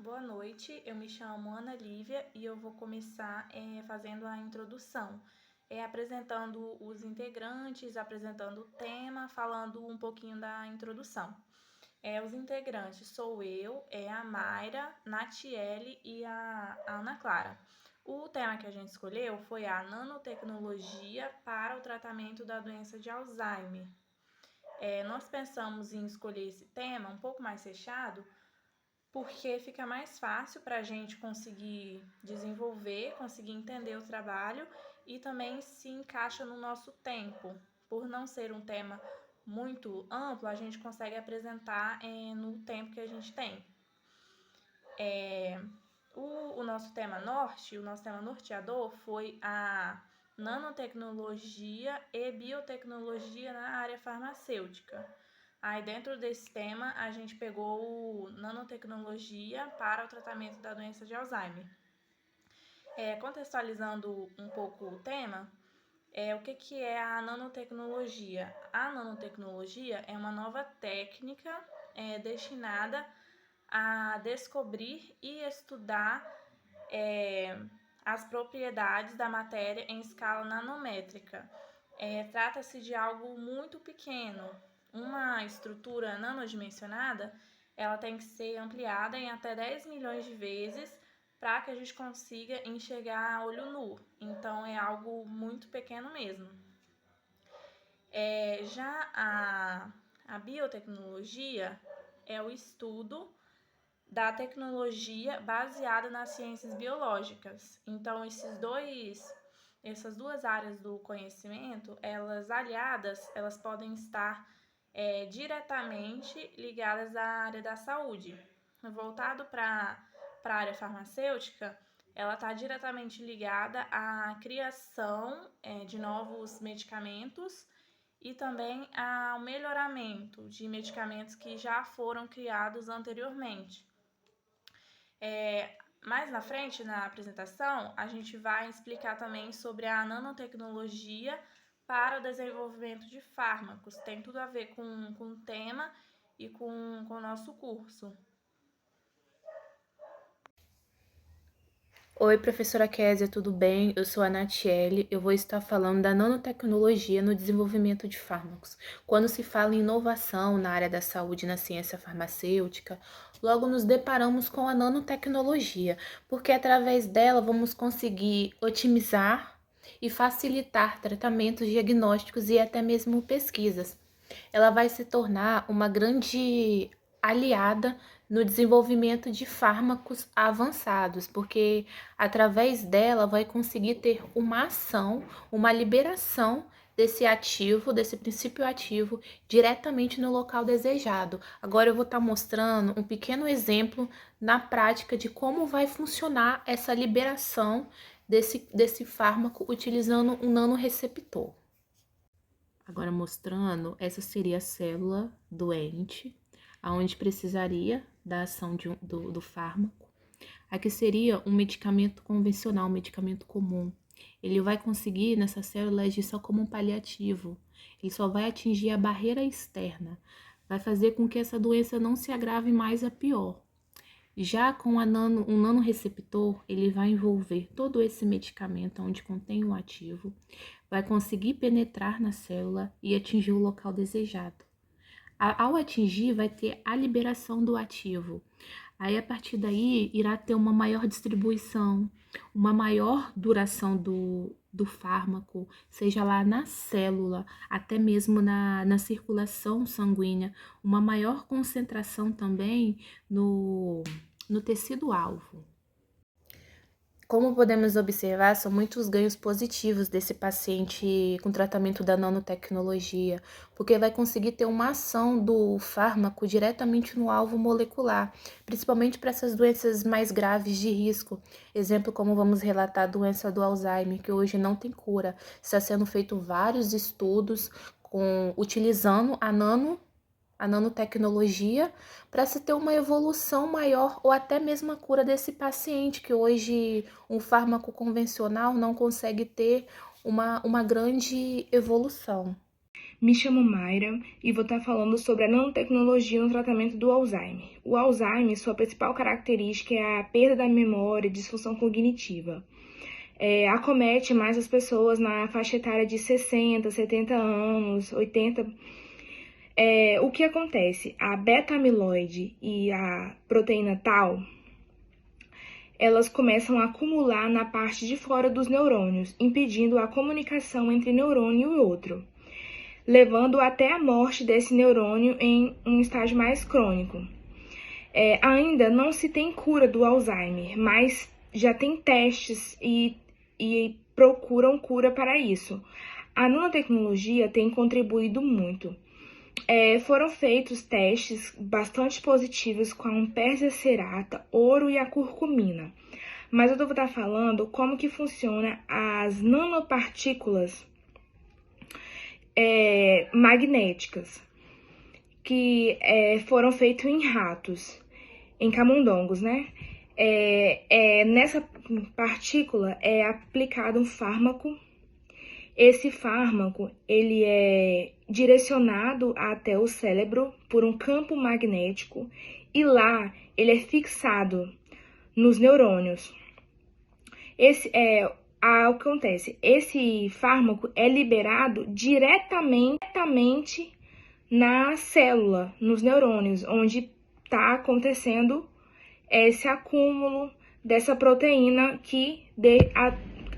Boa noite, eu me chamo Ana Lívia e eu vou começar fazendo a introdução, apresentando os integrantes, apresentando o tema, falando um pouquinho da introdução. Os integrantes sou eu, a Mayra, Natiele e a Ana Clara. O tema que a gente escolheu foi a nanotecnologia para o tratamento da doença de Alzheimer. Nós pensamos em escolher esse tema um pouco mais fechado, porque fica mais fácil para a gente conseguir desenvolver, conseguir entender o trabalho e também se encaixa no nosso tempo. Por não ser um tema muito amplo, a gente consegue apresentar no tempo que a gente tem. O nosso tema norteador foi a nanotecnologia e biotecnologia na área farmacêutica. Aí, dentro desse tema, a gente pegou o nanotecnologia para o tratamento da doença de Alzheimer. Contextualizando um pouco o tema, o que é a nanotecnologia? A nanotecnologia é uma nova técnica destinada a descobrir e estudar as propriedades da matéria em escala nanométrica. Trata-se de algo muito pequeno. Uma estrutura nanodimensionada, ela tem que ser ampliada em até 10 milhões de vezes para que a gente consiga enxergar a olho nu. Então, é algo muito pequeno mesmo. Já a biotecnologia é o estudo da tecnologia baseada nas ciências biológicas. Então, essas duas áreas do conhecimento, elas aliadas, elas podem estar diretamente ligadas à área da saúde. Voltado para a área farmacêutica, ela está diretamente ligada à criação de novos medicamentos e também ao melhoramento de medicamentos que já foram criados anteriormente. Mais na frente, na apresentação, a gente vai explicar também sobre a nanotecnologia para o desenvolvimento de fármacos. Tem tudo a ver com o tema e com o nosso curso. Oi, professora Késia, tudo bem? Eu sou a Natiele. Eu vou estar falando da nanotecnologia no desenvolvimento de fármacos. Quando se fala em inovação na área da saúde e na ciência farmacêutica, logo nos deparamos com a nanotecnologia, porque através dela vamos conseguir otimizar e facilitar tratamentos diagnósticos e até mesmo pesquisas. Ela vai se tornar uma grande aliada no desenvolvimento de fármacos avançados, porque através dela vai conseguir ter uma ação, uma liberação desse ativo, desse princípio ativo, diretamente no local desejado. Agora eu vou estar mostrando um pequeno exemplo na prática de como vai funcionar essa liberação desse fármaco utilizando um nanoreceptor. Agora mostrando, essa seria a célula doente, aonde precisaria da ação do fármaco. Aqui seria um medicamento convencional, um medicamento comum. Ele vai conseguir, nessa célula, agir só como um paliativo. Ele só vai atingir a barreira externa. Vai fazer com que essa doença não se agrave mais a pior. Já com um nanoreceptor, ele vai envolver todo esse medicamento onde contém o ativo, vai conseguir penetrar na célula e atingir o local desejado. Ao atingir, vai ter a liberação do ativo. Aí, a partir daí, irá ter uma maior distribuição, uma maior duração do fármaco, seja lá na célula, até mesmo na circulação sanguínea, uma maior concentração também no tecido-alvo. Como podemos observar, são muitos ganhos positivos desse paciente com tratamento da nanotecnologia, porque vai conseguir ter uma ação do fármaco diretamente no alvo molecular, principalmente para essas doenças mais graves de risco. Exemplo, como vamos relatar a doença do Alzheimer, que hoje não tem cura. Está sendo feito vários estudos utilizando a nanotecnologia para se ter uma evolução maior ou até mesmo a cura desse paciente, que hoje um fármaco convencional não consegue ter uma grande evolução. Me chamo Mayra e vou estar falando sobre a nanotecnologia no tratamento do Alzheimer. O Alzheimer, sua principal característica é a perda da memória e disfunção cognitiva. Acomete mais as pessoas na faixa etária de 60, 70 anos, 80. O que acontece? A beta-amiloide e a proteína tau, elas começam a acumular na parte de fora dos neurônios, impedindo a comunicação entre neurônio e outro, levando até a morte desse neurônio em um estágio mais crônico. Ainda não se tem cura do Alzheimer, mas já tem testes e procuram cura para isso. A nanotecnologia tem contribuído muito. Foram feitos testes bastante positivos com a Ampérsia cerata, ouro e a curcumina. Mas eu vou estar falando como que funciona as nanopartículas magnéticas, que foram feitos em ratos, em camundongos, né? Nessa partícula é aplicado um fármaco. Esse fármaco, ele é direcionado até o cérebro por um campo magnético e lá ele é fixado nos neurônios. O que acontece? Esse fármaco é liberado diretamente na célula, nos neurônios, onde está acontecendo esse acúmulo dessa proteína que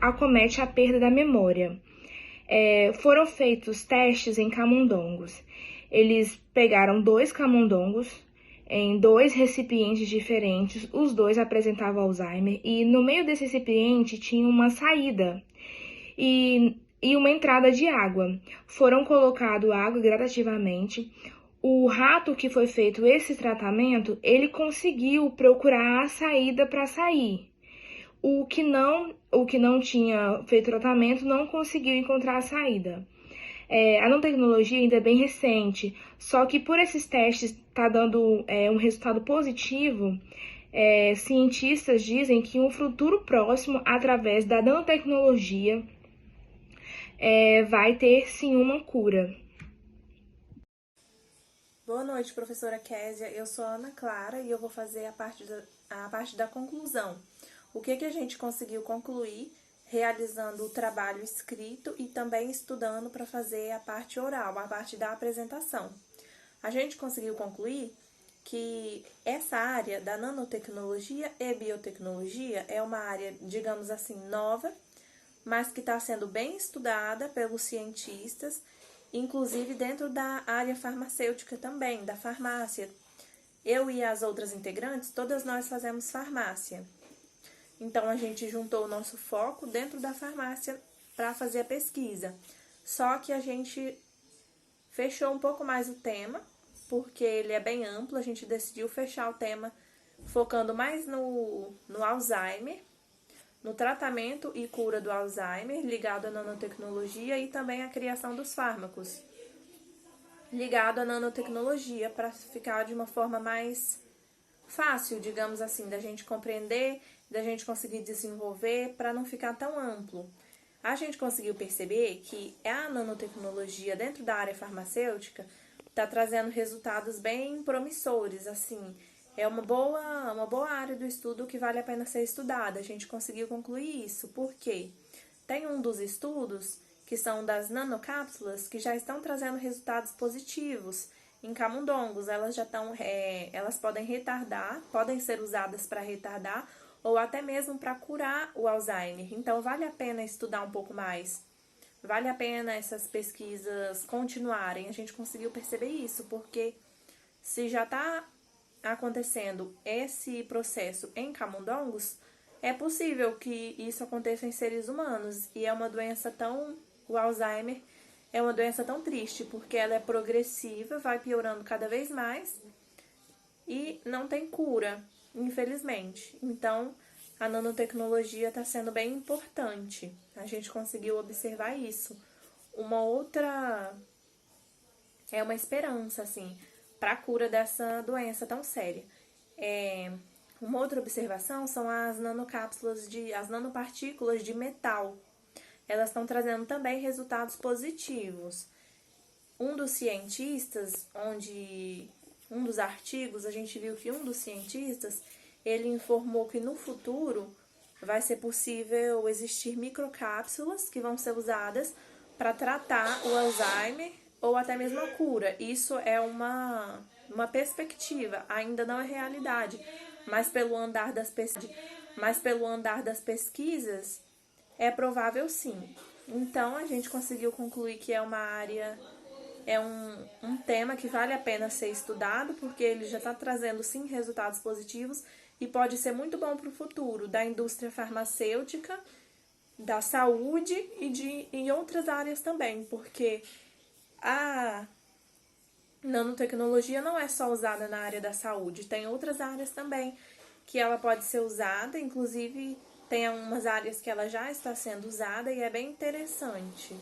acomete a perda da memória. Foram feitos testes em camundongos. Eles pegaram 2 camundongos em 2 recipientes diferentes, os 2 apresentavam Alzheimer, e no meio desse recipiente tinha uma saída e uma entrada de água. Foram colocado água gradativamente. O rato que foi feito esse tratamento, ele conseguiu procurar a saída para sair. O que não tinha feito tratamento não conseguiu encontrar a saída. A nanotecnologia ainda é bem recente, só que por esses testes está dando um resultado positivo. Cientistas dizem que em um futuro próximo, através da nanotecnologia, vai ter sim uma cura. Boa noite, professora Késia. Eu sou a Ana Clara e eu vou fazer a parte da conclusão. O que a gente conseguiu concluir realizando o trabalho escrito e também estudando para fazer a parte oral, a parte da apresentação. A gente conseguiu concluir que essa área da nanotecnologia e biotecnologia é uma área, digamos assim, nova, mas que está sendo bem estudada pelos cientistas, inclusive dentro da área farmacêutica também, da farmácia. Eu e as outras integrantes, todas nós fazemos farmácia. Então, a gente juntou o nosso foco dentro da farmácia para fazer a pesquisa. Só que a gente fechou um pouco mais o tema, porque ele é bem amplo. A gente decidiu fechar o tema focando mais no Alzheimer, no tratamento e cura do Alzheimer, ligado à nanotecnologia, e também a criação dos fármacos, ligado à nanotecnologia, para ficar de uma forma mais fácil, digamos assim, da gente compreender, da gente conseguir desenvolver, para não ficar tão amplo. A gente conseguiu perceber que a nanotecnologia dentro da área farmacêutica está trazendo resultados bem promissores, assim, é uma boa área do estudo que vale a pena ser estudada. A gente conseguiu concluir isso, porque tem um dos estudos, que são das nanocápsulas, que já estão trazendo resultados positivos. Em camundongos, elas já estão, elas podem retardar, podem ser usadas para retardar ou até mesmo para curar o Alzheimer. Então, vale a pena estudar um pouco mais. Vale a pena essas pesquisas continuarem. A gente conseguiu perceber isso, porque se já está acontecendo esse processo em camundongos, é possível que isso aconteça em seres humanos. E é uma doença o Alzheimer é uma doença tão triste, porque ela é progressiva, vai piorando cada vez mais e não tem cura, infelizmente. Então, a nanotecnologia está sendo bem importante. A gente conseguiu observar isso. Uma outra é uma esperança, assim, para a cura dessa doença tão séria. Uma outra observação são as as nanopartículas de metal. Elas estão trazendo também resultados positivos. um dos cientistas, um dos artigos, a gente viu que um dos cientistas, ele informou que no futuro vai ser possível existir microcápsulas que vão ser usadas para tratar o Alzheimer ou até mesmo a cura. Isso é uma perspectiva, ainda não é realidade, mas pelo andar das pesquisas é provável sim. Então a gente conseguiu concluir que é uma área, é um tema que vale a pena ser estudado, porque ele já está trazendo sim resultados positivos e pode ser muito bom para o futuro da indústria farmacêutica, da saúde e em outras áreas também, porque a nanotecnologia não é só usada na área da saúde, tem outras áreas também que ela pode ser usada, inclusive tem algumas áreas que ela já está sendo usada e é bem interessante.